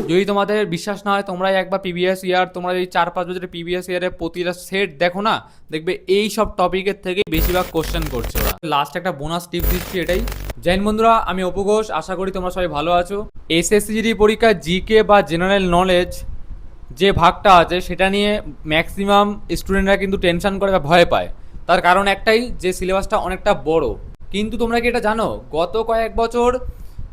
যদি তোমাদের বিশ্বাস না হয় তোমরা একবার প্রিভিয়াস ইয়ার, তোমরা এই 4-5 বছরের প্রিভিয়াস ইয়ারের প্রতিটা সেট দেখো না, দেখবে এই সব টপিকের থেকে বেশিরভাগ কোশ্চেন করছে ওরা। লাস্ট একটা বোনাস টিপ দিচ্ছি এটাই। জৈন বন্ধুরা, আমি অপু ঘোষ, আশা করি তোমরা সবাই ভালো আছো। এসএসসি জিডি পরীক্ষায় জিকে বা জেনারেল নলেজ যে ভাগটা আছে সেটা নিয়ে ম্যাক্সিমাম স্টুডেন্টরা কিন্তু টেনশন করে বা ভয় পায়। তার কারণ একটাই, যে সিলেবাসটা অনেকটা বড়। কিন্তু তোমরা কি এটা জানো, গত কয়েক বছর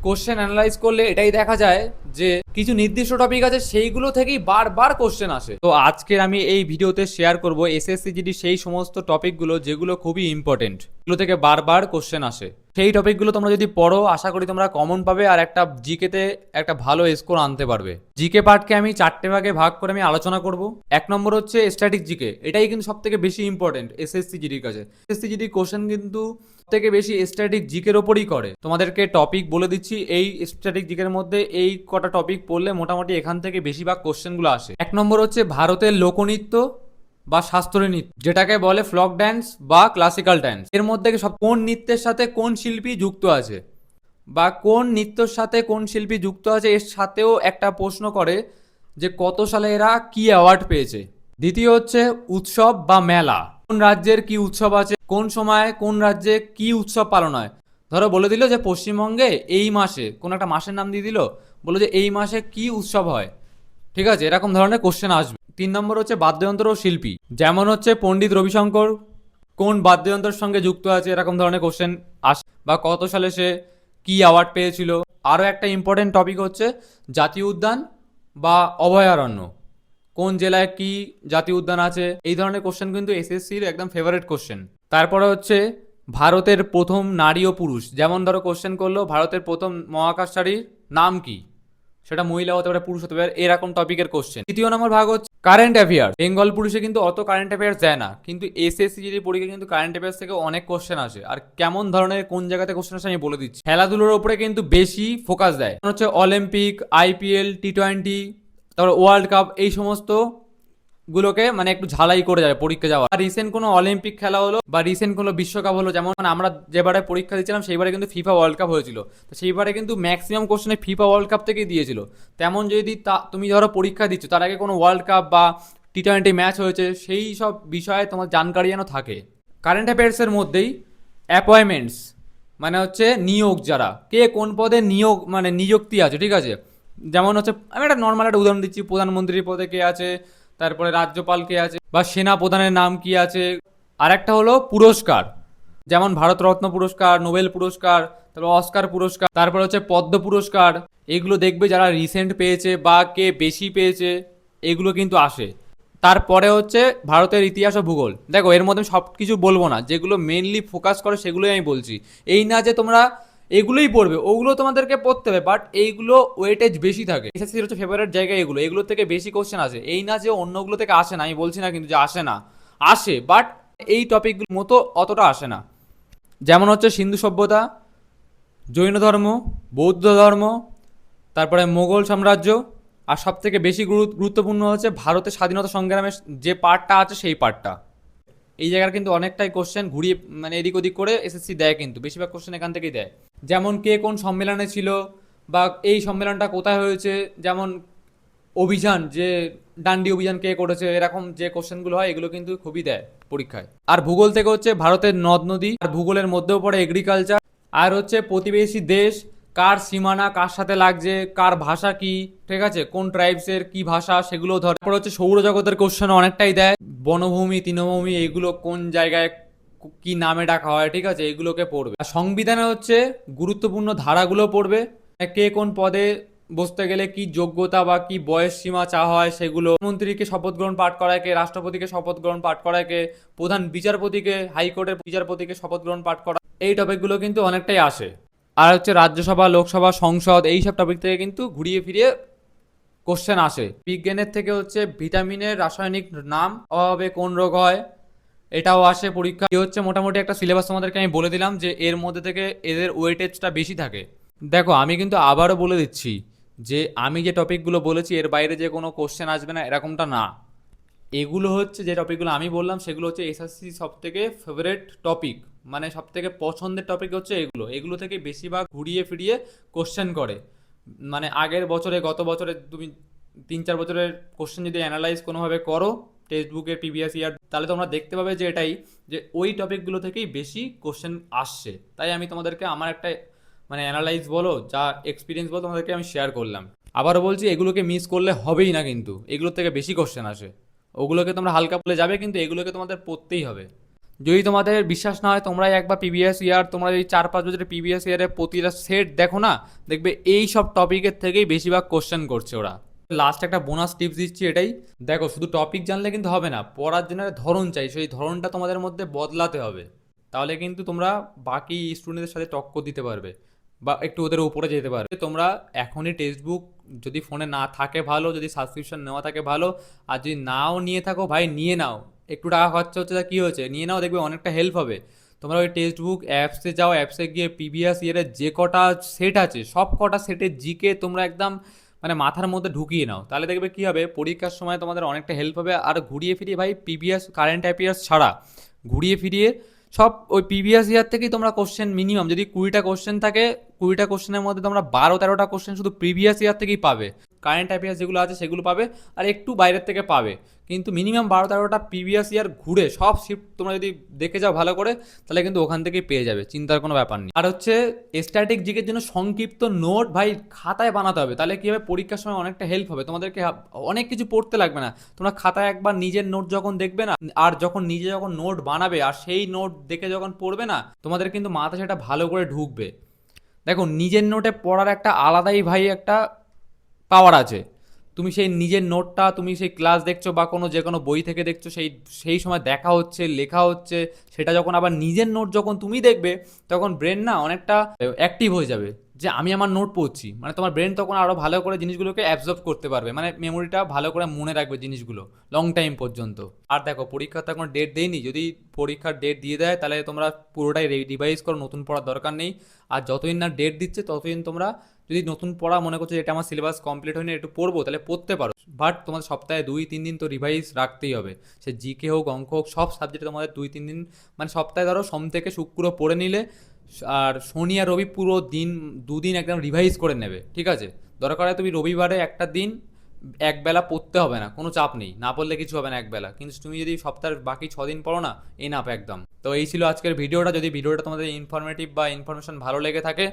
কোশ্চেন অ্যানালাইজ করলে এটাই দেখা যায় যে কিছু নির্দিষ্ট টপিক আছে সেইগুলো থেকেই বারবার কোশ্চেন আসে। তো আজকের আমি এই ভিডিওতে শেয়ার করব এসএসসি জিডি সেই সমস্ত টপিকগুলো যেগুলো খুবই ইম্পর্টেন্ট, এগুলো থেকে বারবার কোশ্চেন আসে। সেই টপিকগুলো তোমরা যদি পড়ো, আশা করি তোমরা কমন পাবে আর একটা জিকেতে একটা ভালো স্কোর আনতে পারবে। জিকে পার্টকে আমি 4টে ভাগে ভাগ করে আমি আলোচনা করব। 1 নম্বর হচ্ছে স্ট্যাটিক জিকে, এটাই কিন্তু সব থেকে বেশি ইম্পর্টেন্ট এসএসসি জিডির কাছে। এসএসসি জিডি কোশ্চেন কিন্তু থেকে বেশি স্ট্যাটিক জিকের ওপরই করে। তোমাদেরকে টপিক বলে দিচ্ছি, এই স্ট্যাটিক জিকের মধ্যে এই কটা টপিক পড়লে মোটামুটি এখান থেকে বেশিরভাগ কোশ্চেনগুলো আসে। 1 নম্বর হচ্ছে ভারতের লোকনৃত্য বা শাস্ত্রীয় নৃত্য, যেটাকে বলে ফ্লক ড্যান্স বা ক্লাসিক্যাল ড্যান্স। এর মধ্যে সব কোন নৃত্যের সাথে কোন শিল্পী যুক্ত আছে বা কোন নৃত্যের সাথে কোন শিল্পী যুক্ত আছে, এর সাথেও একটা প্রশ্ন করে যে কত সালে এরা কি অ্যাওয়ার্ড পেয়েছে। দ্বিতীয় হচ্ছে উৎসব বা মেলা, কোন রাজ্যের কি উৎসব আছে, কোন সময় কোন রাজ্যে কি উৎসব পালন হয়। ধরো বলে দিল যে পশ্চিমবঙ্গে এই মাসে, কোন একটা মাসের নাম দিয়ে দিল, বললো যে এই মাসে কি উৎসব হয়। ঠিক আছে, এরকম ধরনের কোশ্চেন আসবে। 3 নম্বর হচ্ছে বাদ্যযন্ত্র ও শিল্পী, যেমন হচ্ছে পণ্ডিত রবিশঙ্কর কোন বাদ্যযন্ত্রের সঙ্গে যুক্ত আছে, এরকম ধরনের কোশ্চেন আসে। বা কত সালে সে কি অ্যাওয়ার্ড পেয়েছিল। আরও একটা ইম্পর্টেন্ট টপিক হচ্ছে জাতীয় উদ্যান বা অভয়ারণ্য, কোন জেলায় কি জাতীয় উদ্যান আছে। এই ধরনের কোশ্চেন কিন্তু এসএসসির একদম ফেভারিট কোশ্চেন। তারপরে হচ্ছে ভারতের প্রথম নারী ও পুরুষ, যেমন ধরো কোশ্চেন করলো ভারতের প্রথম মহাকাশচারীর নাম কি, সেটা মহিলা হতে পারে পুরুষ হতে পারে, এরকম টপিকের কোশ্চেন। 3 নম্বর ভাগ হচ্ছে কারেন্ট অ্যাফেয়ার। বেঙ্গল পুলিশে কিন্তু অত কারেন্ট অ্যাফেয়ার্স দেয় না, কিন্তু এসএসসি জিডি পরীক্ষা কিন্তু কারেন্ট অ্যাফেয়ার্স থেকে অনেক কোশ্চেন আসে। আর কেমন ধরনের কোন জায়গাতে কোশ্চেন আসে আমি বলে দিচ্ছি। খেলাধুলোর উপরে কিন্তু বেশি ফোকাস দেয়, হচ্ছে অলিম্পিক, আইপিএল, টি20, তারপর ওয়ার্ল্ড কাপ, এই সমস্ত গুলোকে মানে একটু ঝালাই করে যাবে পরীক্ষা যাওয়া। আর রিসেন্ট কোনো অলিম্পিক খেলা হলো বা রিসেন্ট কোনো বিশ্বকাপ হলো, যেমন আমরা যেবারে পরীক্ষা দিচ্ছিলাম সেইবারে কিন্তু ফিফা ওয়ার্ল্ড কাপ হয়েছিল, তো সেইবারে কিন্তু ম্যাক্সিমাম কোশ্চেনে ফিফা ওয়ার্ল্ড কাপ থেকেই দিয়েছিল। তেমন যদি তুমি ধরো পরীক্ষা দিচ্ছ, তার আগে কোনো ওয়ার্ল্ড কাপ বা টি20 ম্যাচ হয়েছে, সেই সব বিষয়ে তোমার জানকারি যেন থাকে। কারেন্ট অ্যাফেয়ার্সের মধ্যেই অ্যাপয়েন্টমেন্টস, মানে হচ্ছে নিয়োগ, যারা কে কোন পদে নিয়োগ মানে নিযুক্তি আছে, ঠিক আছে। যেমন হচ্ছে আমি একটা নর্মাল একটা উদাহরণ দিচ্ছি, প্রধানমন্ত্রীর পদে কে আছে, তারপরে রাজ্যপাল কে আছে, বা সেনা প্রধানের নাম কি আছে। আর একটা হলো পুরস্কার, যেমন ভারতরত্ন পুরস্কার, নোবেল পুরস্কার, তারপর অস্কার পুরস্কার, তারপর হচ্ছে পদ্ম পুরস্কার। এগুলো দেখবে যারা রিসেন্ট পেয়েছে বা কে বেশি পেয়েছে, এগুলো কিন্তু আসে। তারপরে হচ্ছে ভারতের ইতিহাস ও ভূগোল। দেখো এর মধ্যে সব কিছু বলবো না, যেগুলো মেনলি ফোকাস করে সেগুলোই আমি বলছি। এই না যে তোমরা এগুলোই পড়বে, ওগুলো তোমাদেরকে পড়তে হবে, বাট এইগুলো ওয়েটেজ বেশি থাকে। এসএসসির হচ্ছে ফেভারিট জায়গা এগুলো, এগুলো থেকে বেশি কোশ্চেন আসে। এই না যে অন্যগুলো থেকে আসে না, আমি বলছি না কিন্তু যে আসে না, আসে, বাট এই টপিকগুলোর মতো অতটা আসে না। যেমন হচ্ছে সিন্ধু সভ্যতা, জৈন ধর্ম, বৌদ্ধ ধর্ম, তারপরে মোগল সাম্রাজ্য, আর সব থেকে বেশি গুরুত্বপূর্ণ হচ্ছে ভারতের স্বাধীনতা সংগ্রামের যে পার্টটা আছে সেই পার্টটা। এই জায়গার কিন্তু অনেকটাই কোশ্চেন ঘুরিয়ে মানে এদিক ওদিক করে এসএসসি দেয়, কিন্তু বেশিরভাগ কোশ্চেন এখান থেকেই দেয়। যেমন কে কোন সম্মেলনে ছিল বা এই সম্মেলনটা কোথায় হয়েছে, যেমন অভিযান, যে ডান্ডি অভিযান কে করেছে, এরকম যে কোশ্চেনগুলো হয় এগুলো কিন্তু খুবই দেয় পরীক্ষায়। আর ভূগোল থেকে হচ্ছে ভারতের নদ নদী, আর ভূগোলের মধ্যেও পড়ে এগ্রিকালচার, আর হচ্ছে প্রতিবেশী দেশ, কার সীমানা কার সাথে লাগছে, কার ভাষা কি, ঠিক আছে, কোন ট্রাইবসের কি ভাষা, সেগুলো ধর। তারপর হচ্ছে সৌরজগতের কোশ্চেন অনেকটাই দেয়, বনভূমি, তৃণভূমি, এগুলো কোন জায়গায় কি নামে ডাকা হয়, ঠিক আছে, এগুলোকে পড়বে। আর সংবিধানে হচ্ছে গুরুত্বপূর্ণ ধারাগুলো পড়বে, কে কোন পদে বসতে গেলে কি যোগ্যতা বা কি বয়স সীমা চা হয় সেগুলো, মন্ত্রীকে শপথ গ্রহণ পাঠ করায় কে, রাষ্ট্রপতিকে শপথ গ্রহণ পাঠ করায় কে, প্রধান বিচারপতিকে, হাইকোর্টের বিচারপতিকে শপথ গ্রহণ পাঠ করা, এই টপিকগুলো কিন্তু অনেকটাই আসে। আর হচ্ছে রাজ্যসভা, লোকসভা, সংসদ, এইসব টপিক থেকে কিন্তু ঘুরিয়ে ফিরিয়ে কোশ্চেন আসে। বিজ্ঞানের থেকে হচ্ছে ভিটামিনের রাসায়নিক নাম, অভাবে কোন রোগ হয়, এটাও আসে পরীক্ষা। এই হচ্ছে মোটামুটি একটা সিলেবাস তোমাদেরকে আমি বলে দিলাম, যে এর মধ্যে থেকে এদের ওয়েটেজটা বেশি থাকে। দেখো আমি কিন্তু আবারও বলে দিচ্ছি যে আমি যে টপিকগুলো বলেছি এর বাইরে যে কোনো কোশ্চেন আসবে না এরকমটা না। এগুলো হচ্ছে যে টপিকগুলো আমি বললাম সেগুলো হচ্ছে এসএসসি সব থেকে ফেভারিট টপিক, মানে সব থেকে পছন্দের টপিক হচ্ছে এগুলো। এগুলো থেকে বেশিরভাগ ঘুরিয়ে ফিরিয়ে কোশ্চেন করে। মানে আগের বছরে গত বছরে তুমি 3-4 বছরের কোশ্চেন যদি অ্যানালাইজ কোনোভাবে করো টেক্সট বুকের প্রিভিয়াস ইয়ার, তাহলে তোমরা দেখতে পাবে যে এটাই, যে ওই টপিকগুলো থেকেই বেশি কোশ্চেন আসছে। তাই আমি তোমাদেরকে আমার একটা মানে অ্যানালাইজ বলো যা এক্সপিরিয়েন্স বলো তোমাদেরকে আমি শেয়ার করলাম। আবারও বলছি, এগুলোকে মিস করলে হবেই না, কিন্তু এগুলোর থেকে বেশি কোশ্চেন আসে। ওগুলোকে তোমরা হালকা বলে যাবে, কিন্তু এগুলোকে তোমাদের পড়তেই হবে। যদি তোমাদের বিশ্বাস না হয়, তোমরা একবার প্রিভিয়াস ইয়ার, তোমরা এই 4-5 বছরের প্রিভিয়াস ইয়ারের প্রতিটা সেট দেখো না, দেখবে এই সব টপিকের থেকেই বেশিরভাগ কোশ্চেন করছে ওরা। লাস্ট একটা বোনাস টিপস দিচ্ছি এটাই, দেখো শুধু টপিক জানলে কিন্তু হবে না, পড়ার জন্য একটা ধরন চাই, সেই ধরনটা তোমাদের মধ্যে বদলাতে হবে। তাহলে কিন্তু তোমরা বাকি স্টুডেন্টদের সাথে টক্কর দিতে পারবে বা একটু ওদের উপরে যেতে পারবে। তোমরা এখনই টেক্সট বুক যদি ফোনে না থাকে ভালো, যদি সাবস্ক্রিপশন নেওয়া থাকে ভালো, আর যদি নাও নিয়ে থাকো ভাই নিয়ে নাও। একটু টাকা খরচা হচ্ছে, তা কী হচ্ছে, নিয়ে নাও, দেখবে অনেকটা হেল্প হবে। তোমরা ওই টেক্সট বুক অ্যাপসে যাও, অ্যাপসে গিয়ে প্রিভিয়াস ইয়ারের যে কটা সেট আছে সব কটা সেটের জিকে তোমরা একদম মানে মাথার মধ্যে ঢুকিয়ে নাও। তাহলে দেখবে কী হবে, পরীক্ষার সময় তোমাদের অনেকটা হেল্প হবে। আর ঘুরিয়ে ফিরিয়ে ভাই প্রিভিয়াস কারেন্ট অ্যাফেয়ার্স ছাড়া ঘুরিয়ে ফিরিয়ে সব ওই প্রিভিয়াস ইয়ার থেকেই তোমরা কোশ্চেন মিনিমাম, যদি 20টা কোশ্চেন থাকে 20টা কোশ্চেনের মধ্যে তোমরা 12-13টা কোশ্চেন শুধু প্রিভিয়াস ইয়ার থেকেই পাবে। কারেন্ট অ্যাফেয়ার্স যেগুলো আছে সেগুলো পাবে, আর একটু বাইরের থেকে পাবে, কিন্তু মিনিমাম 12-13টা প্রিভিয়াস ইয়ার ঘুরে সব শিফট তোমরা যদি দেখে যাও ভালো করে, তাহলে কিন্তু ওখান থেকেই পেয়ে যাবে, চিন্তার কোনো ব্যাপার নেই। আর হচ্ছে স্ট্যাটিক জিকের জন্য সংক্ষিপ্ত নোট ভাই খাতায় বানাতে হবে, তাহলে কী হবে, পরীক্ষার সময় অনেকটা হেল্প হবে তোমাদেরকে। অনেক কিছু পড়তে লাগবে না, তোমরা খাতায় একবার নিজের নোট যখন দেখবে না, আর যখন নিজে যখন নোট বানাবে আর সেই নোট দেখে যখন পড়বে না, তোমাদের কিন্তু মাথা সেটা ভালো করে ঢুকবে। দেখো নিজের নোটে পড়ার একটা আলাদাই ভাই একটা পাওয়ার আছে। তুমি সেই নিজের নোটটা তুমি সেই ক্লাস দেখছো বা কোনো যে কোনো বই থেকে দেখছো, সেই সেই সময় দেখা হচ্ছে লেখা হচ্ছে, সেটা যখন আবার নিজের নোট যখন তুমি দেখবে, তখন ব্রেন না অনেকটা অ্যাক্টিভ হয়ে যাবে, যে আমি আমার নোট পড়ছি, মানে তোমার ব্রেন তখন আরও ভালো করে জিনিসগুলোকে অ্যাবজর্ব করতে পারবে, মানে মেমোরিটা ভালো করে মনে রাখবে জিনিসগুলো লং টাইম পর্যন্ত। আর দেখো পরীক্ষার তো এখন ডেট দেয়নি, যদি পরীক্ষার ডেট দিয়ে দেয় তাহলে তোমরা পুরোটাই রিভাইজ করো, নতুন পড়ার দরকার নেই। আর যতদিন না ডেট দিচ্ছে ততদিন তোমরা যদি নতুন পড়া মনে করছো এটা আমার সিলেবাস কমপ্লিট হয়নি একটু পড়বো, তাহলে পড়তে পারো। বাট তোমাদের সপ্তাহে 2-3 দিন তো রিভাইজ রাখতেই হবে, সে জিকে হোক অঙ্ক হোক সব সাবজেক্টে তোমাদের 2-3 দিন, মানে সপ্তাহে ধরো সোম থেকে শুক্র পড়ে নিলে, আর শনি আর রবি পুরো দিন 2 দিন একদম রিভাইজ করে নেবে, ঠিক আছে। দরকার হয় তুমি রবিবারে একটা দিন একবেলা পড়তে হবে না, কোনো চাপ নেই, না পড়লে কিছু হবে না একবেলা, কিন্তু তুমি যদি সপ্তাহের বাকি 6 দিন পড়ো না, এনাফ একদম। তো এই ছিল আজকের ভিডিওটা। যদি ভিডিওটা তোমাদের ইনফরমেটিভ বা ইনফরমেশন ভালো লেগে থাকে,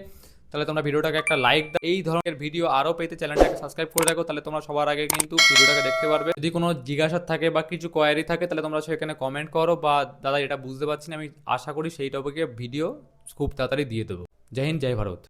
তাহলে তোমরা ভিডিওটাকে একটা লাইক দাও। এই ধরনের ভিডিও আরও পেতে চ্যানেলটাকে সাবস্ক্রাইব করে রাখো, তাহলে তোমরা সবার আগে কিন্তু ভিডিওটাকে দেখতে পারবে। যদি কোনো জিজ্ঞাসা থাকে বা কিছু কোয়ারি থাকে, তাহলে তোমরা সেখানে কমেন্ট করো, বা দাদা এটা বুঝতে পারছি না, আমি আশা করি সেই টপিকে ভিডিও খুব তাড়াতাড়ি দিয়ে দেবো। জয় হিন্দ, জয় ভারত।